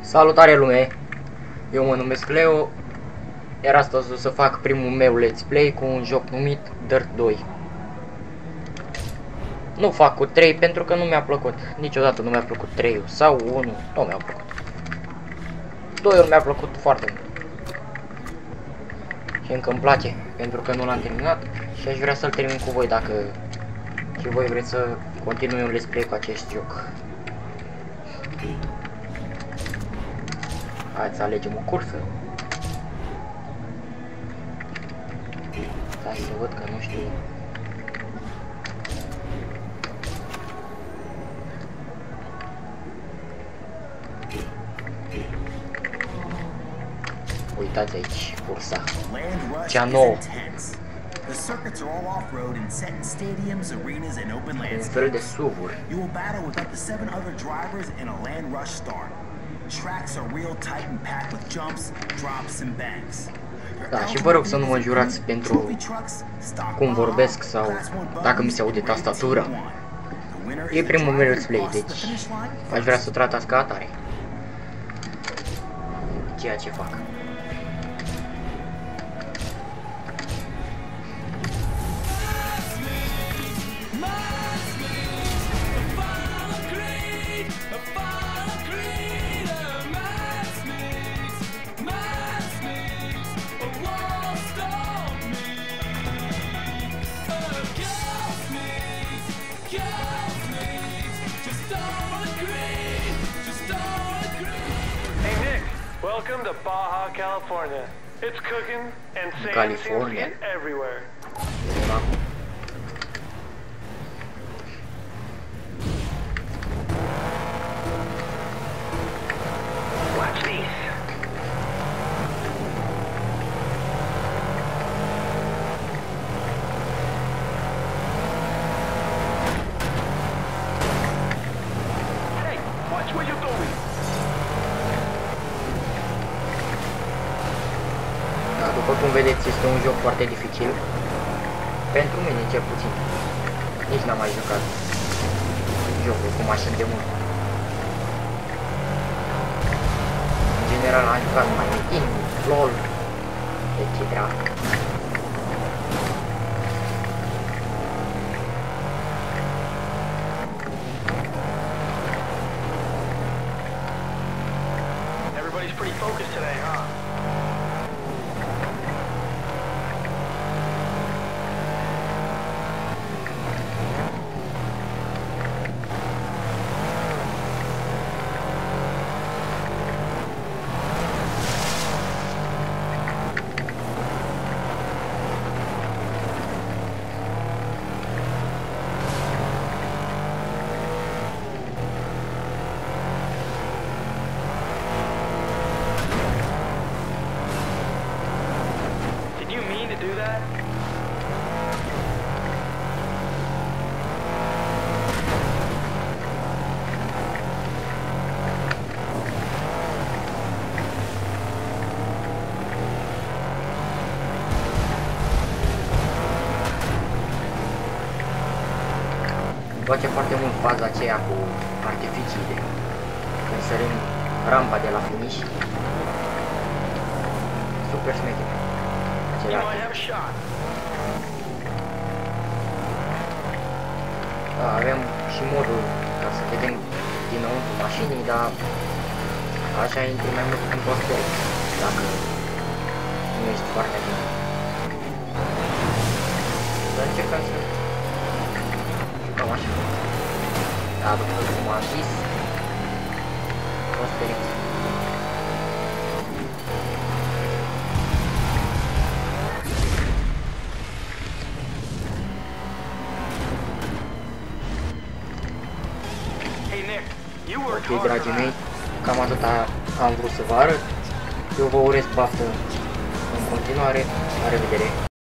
Salutare lume! Eu mă numesc Leo, iar astăzi o să fac primul meu let's play cu un joc numit Dirt 2. Nu fac cu 3 pentru că nu mi-a plăcut. Niciodată nu mi-a plăcut 3 sau 1, nu mi-a plăcut. 2 mi-a plăcut foarte mult. Și încă îmi place, pentru că nu l-am terminat și aș vrea să-l termin cu voi dacă și voi vreți să continui un let's play cu acest joc. Hai să alegem o cursă. Stai să văd că nu știu. Uitați aici, cursa. Cea nouă. The circuits are all off-road and set in stadiums, arenas, and open Un landscapes. fel de SUV-uri. You will battle with up to 7 other drivers in a land rush start. Tracks are real tight and packed with jumps, drops, and banks. Da, și vă rog să nu mă jurați pentru cum vorbesc sau dacă mi se aude tastatura. E primul meu let's play, deci aș vrea să tratați ca atare ceea ce fac. Welcome to Baja, California. It's cooking and sand seems to get everywhere. Watch these. Hey, watch what you're doing. După cum vedeți, este un joc foarte dificil. Pentru mine, cel puțin. Nici n-am mai jucat jocul cu mașini de mult. În general am jucat mai meeting, LOL, etc. Everybody's pretty focused today, huh? Do that? Îmi place foarte mult faza aceea cu artificiile. Când sărim rampa de la finish. Super șmecher. You might have a shot. Da, avem și modul ca să vedem dinăuntru mașinii, dar așa intri mai mult în postel, dacă nu ești foarte bine. Să încercăm să jucăm așa. Da, după cum am zis, posteliți. Ok, dragii mei, cam atâta am vrut să vă arăt. Eu vă urez baftă în continuare. La revedere!